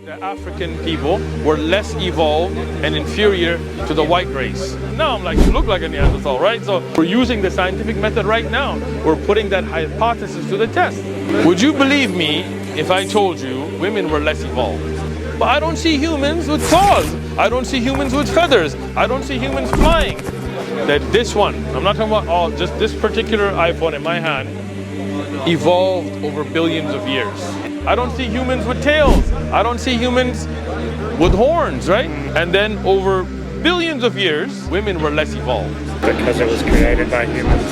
the African people were less evolved and inferior to the white race. Now I'm like, you look like a Neanderthal, right? So we're using the scientific method right now. We're putting that hypothesis to the test. Would you believe me if I told you women were less evolved? But I don't see humans with claws. I don't see humans with feathers. I don't see humans flying. That this one, I'm not talking about all, just this particular iPhone in my hand, evolved over billions of years. I don't see humans with tails. I don't see humans with horns, right? And then over billions of years, women were less evolved. Because it was created by humans.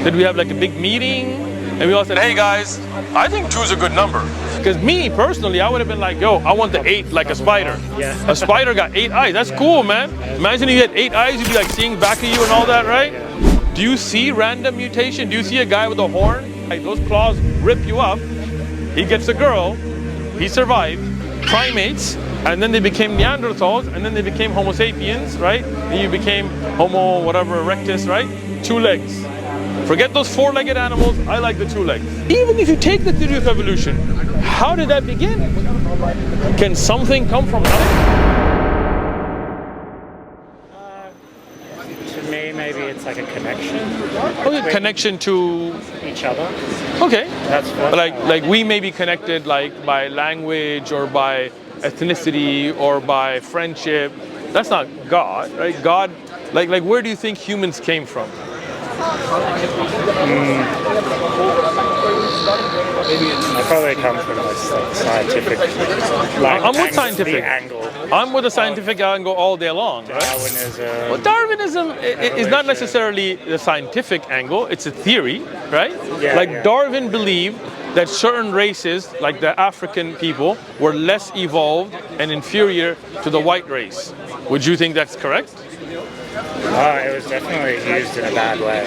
Did we have like a big meeting? And we all said, hey guys, I think 2 is a good number. Because me, personally, I would have been like, yo, I want the 8 like a spider. Yeah. A spider got 8 eyes. That's cool, man. Imagine if you had 8 eyes, you'd be like seeing back of you and all that, right? Yeah. Do you see random mutation? Do you see a guy with a horn? Like those claws rip you up. He gets a girl, he survived, primates, and then they became Neanderthals, and then they became Homo sapiens, right? Then you became Homo whatever erectus, right? 2 legs. Forget those 4-legged animals, I like the 2 legs. Even if you take the theory of evolution, how did that begin? Can something come from nothing? To me, maybe it's like a connection. Okay, connection to each other. Okay. That's what. Like we may be connected like by language or by ethnicity or by friendship. That's not God, right? God, like where do you think humans came from? I probably come from this scientific. I'm with scientific. Angle. I'm with the scientific angle all day long, right? Darwinism. Well, Darwinism is not necessarily the scientific angle, it's a theory, right? Yeah, like Darwin believed that certain races, like the African people, were less evolved and inferior to the white race. Would you think that's correct? It was definitely used in a bad way.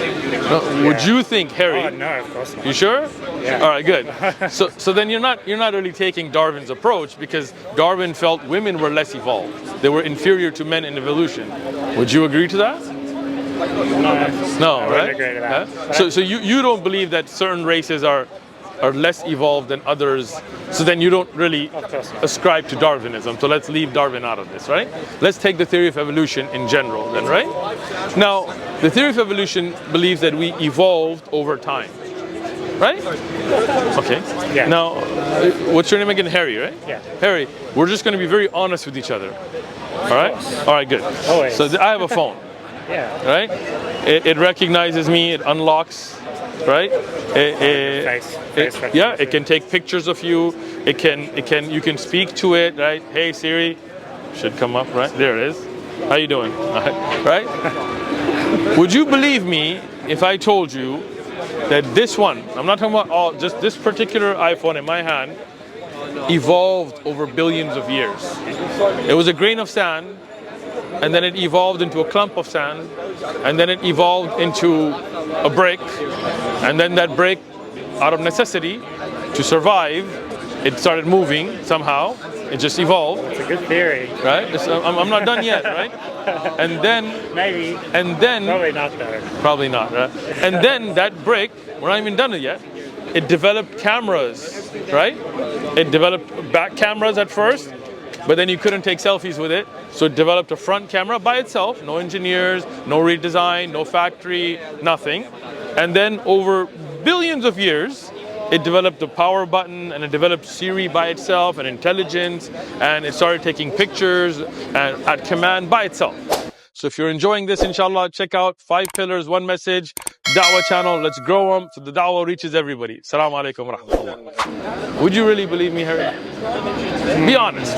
No, would you think, Harry? Oh no, of course not. You sure? Yeah. All right, good. So then you're not really taking Darwin's approach, because Darwin felt women were less evolved. They were inferior to men in evolution. Would you agree to that? No, I right? wouldn't agree to that. Huh? So you don't believe that certain races are less evolved than others, so then you don't really ascribe to Darwinism. So let's leave Darwin out of this, right? Let's take the theory of evolution in general then, right? Now, the theory of evolution believes that we evolved over time, right? Okay. Yeah. Now, what's your name again? Harry, right? Yeah. Harry, we're just going to be very honest with each other. All right? All right, good. Always. So I have a phone. Yeah. Right? It recognizes me, it unlocks, right? Yeah, it can take pictures of you. You can speak to it, right? Hey Siri, should come up, right? There it is. How you doing? Right? Would you believe me if I told you that this one, I'm not talking about all, just this particular iPhone in my hand, evolved over billions of years? It was a grain of sand, and then it evolved into a clump of sand, and then it evolved into a brick, and then that brick, out of necessity to survive, it started moving somehow. It just evolved. It's a good theory. Right? I'm not done yet, right? And then maybe. And then probably not though. Probably not, right? And then that brick, we're not even done it yet. It developed cameras, right? It developed back cameras at first, but then you couldn't take selfies with it. So it developed a front camera by itself, no engineers, no redesign, no factory, nothing. And then over billions of years, it developed a power button, and it developed Siri by itself, and intelligence, and it started taking pictures and at command by itself. So if you're enjoying this, inshallah, check out FivePillars OneMessage Dawah Channel. Let's grow them so the Dawah reaches everybody. Assalamu alaikum wa rahmatullah. Would you really believe me, Harry? Be honest.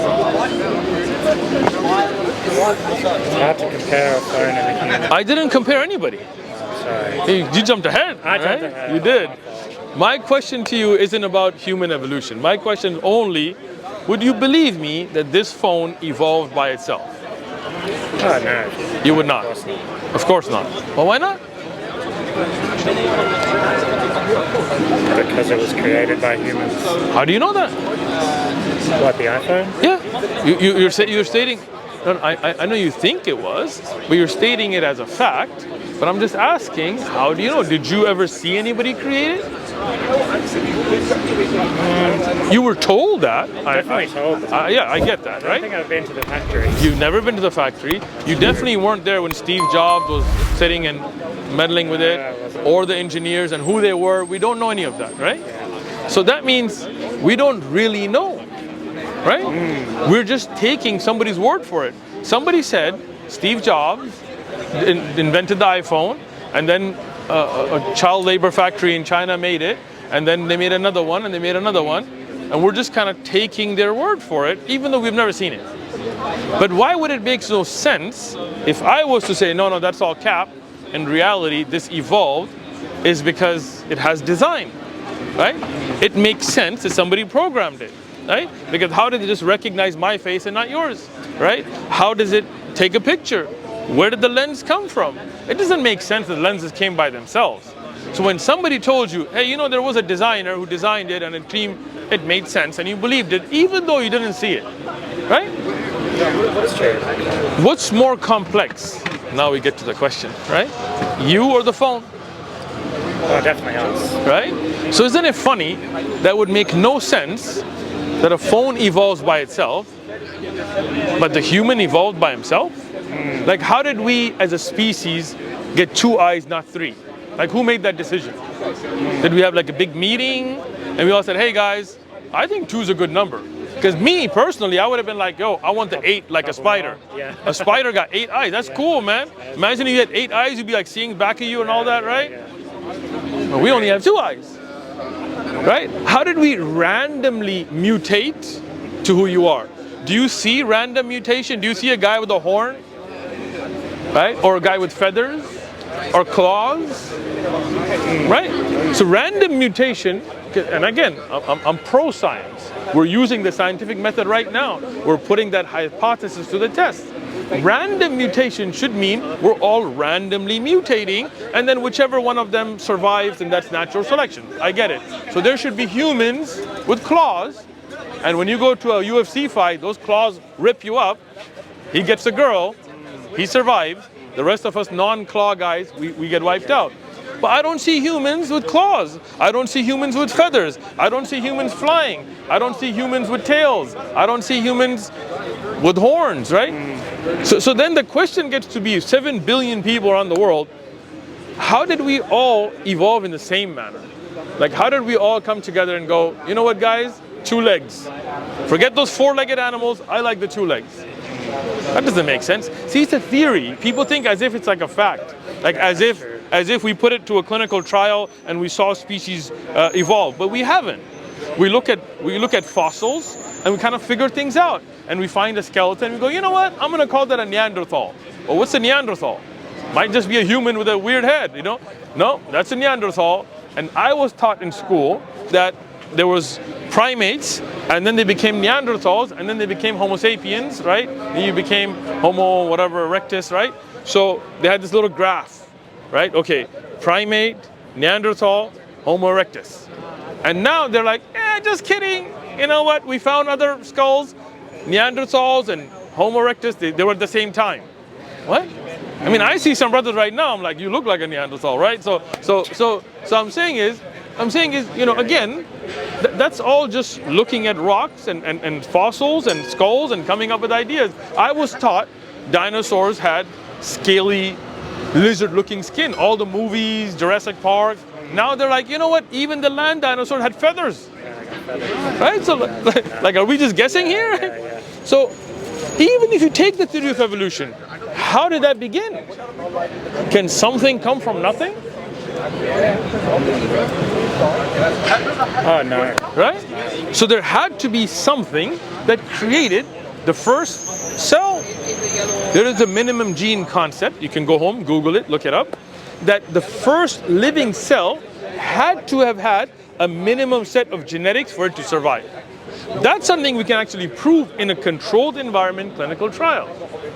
It's hard to compare a phone and a human. I didn't compare anybody. Sorry. You jumped ahead. I jumped right? ahead. You did. My question to you isn't about human evolution. My question only, would you believe me that this phone evolved by itself? Oh no. You would not? Of course not. Well, why not? Because it was created by humans. How do you know that? What, the iPhone? Yeah. You're stating, I know you think it was, but you're stating it as a fact. But I'm just asking, how do you know? Did you ever see anybody create it? You were told that. Definitely told. Yeah, I get that, I right? think I've been to the factory. You've never been to the factory. You definitely weren't there when Steve Jobs was sitting and meddling with it, or the engineers and who they were. We don't know any of that, right? So that means we don't really know, right? We're just taking somebody's word for it. Somebody said Steve Jobs invented the iPhone, and then a child labor factory in China made it, and then they made another one, and they made another one, and we're just kind of taking their word for it, even though we've never seen it. But why would it make no sense if I was to say, no, that's all cap, in reality, this evolved, is because it has design, right? It makes sense that somebody programmed it, right? Because how did it just recognize my face and not yours, right? How does it take a picture? Where did the lens come from? It doesn't make sense that the lenses came by themselves. So when somebody told you, hey, there was a designer who designed it and a team, it made sense and you believed it, even though you didn't see it, right? What's more complex? Now we get to the question, right? You or the phone? Oh, definitely us. Right? So isn't it funny that would make no sense that a phone evolves by itself, but the human evolved by himself? Like, how did we as a species get 2 eyes, not 3? Like, who made that decision? Did we have like a big meeting and we all said, hey guys, I think 2 is a good number? Because me personally, I would have been like, yo, I want the 8 like a spider. A spider got 8 eyes. That's cool, man. Imagine if you had 8 eyes, you'd be like seeing back of you and all that, right? But we only have 2 eyes, right? How did we randomly mutate to who you are? Do you see random mutation? Do you see a guy with a horn, right? Or a guy with feathers or claws, right? So random mutation, and again, I'm pro-science. We're using the scientific method right now. We're putting that hypothesis to the test. Random mutation should mean we're all randomly mutating, and then whichever one of them survives, and that's natural selection. I get it. So there should be humans with claws, and when you go to a UFC fight, those claws rip you up. He gets a girl, he survives. The rest of us non-claw guys, we get wiped out. But I don't see humans with claws. I don't see humans with feathers. I don't see humans flying. I don't see humans with tails. I don't see humans with horns, right? So then the question gets to be 7 billion people around the world, how did we all evolve in the same manner? Like, how did we all come together and go, you know what guys, 2 legs. Forget those 4-legged animals, I like the 2 legs. That doesn't make sense. See, it's a theory. People think as if it's like a fact. Like as if we put it to a clinical trial and we saw species evolve, but we haven't. We look at fossils and we kind of figure things out. And we find a skeleton and we go, you know what? I'm gonna call that a Neanderthal. Well, what's a Neanderthal? Might just be a human with a weird head, you know? No, that's a Neanderthal. And I was taught in school that there was primates, and then they became Neanderthals, and then they became Homo sapiens, right? Then you became Homo whatever erectus, right? So they had this little graph, right? Okay, primate, Neanderthal, Homo erectus. And now they're like, just kidding. You know what? We found other skulls, Neanderthals and Homo erectus, they were at the same time. What? I mean, I see some brothers right now, I'm like, you look like a Neanderthal, right? So I'm saying is, you know, again, that's all just looking at rocks and fossils and skulls and coming up with ideas. I was taught dinosaurs had scaly, lizard-looking skin. All the movies, Jurassic Park. Now they're like, you know what? Even the land dinosaur had feathers. Right? So, like, are we just guessing here? So, even if you take the theory of evolution, how did that begin? Can something come from nothing? Oh, no. Right? So there had to be something that created the first cell. There is the minimum gene concept. You can go home, Google it, look it up. That the first living cell had to have had a minimum set of genetics for it to survive. That's something we can actually prove in a controlled environment clinical trial,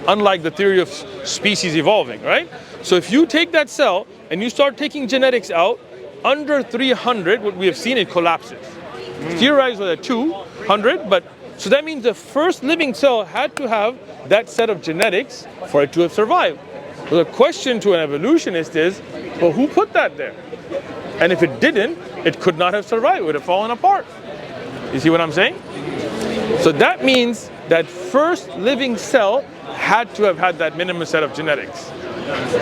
unlike the theory of species evolving, right? So if you take that cell and you start taking genetics out, under 300, what we have seen, it collapses. Theorized with a 200, but so that means the first living cell had to have that set of genetics for it to have survived. So the question to an evolutionist is, well, who put that there? And if it didn't, it could not have survived. It would have fallen apart. You see what I'm saying? So that means that first living cell had to have had that minimum set of genetics.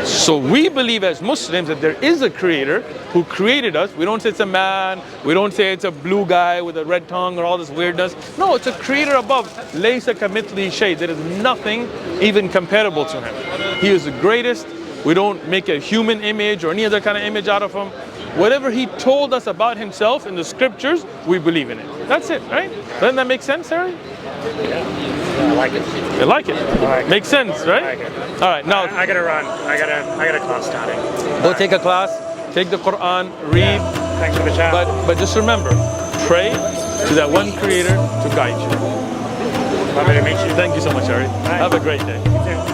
So we believe as Muslims that there is a creator who created us. We don't say it's a man. We don't say it's a blue guy with a red tongue or all this weirdness. No, it's a creator above. Laysa kamithlihi shay. There is nothing even comparable to him. He is the greatest. We don't make a human image or any other kind of image out of him. Whatever he told us about himself in the scriptures, we believe in it. That's it, right? Doesn't that make sense, Harry? I like it. You like it? like it. Makes sense, right? I like it. All right, now I gotta run. I got a class starting. go take a class, take the Quran, read. Thanks for the chat. But just remember, pray to that one creator to guide you. Lovely to meet you. Thank you so much, Harry. Have a great day. You too.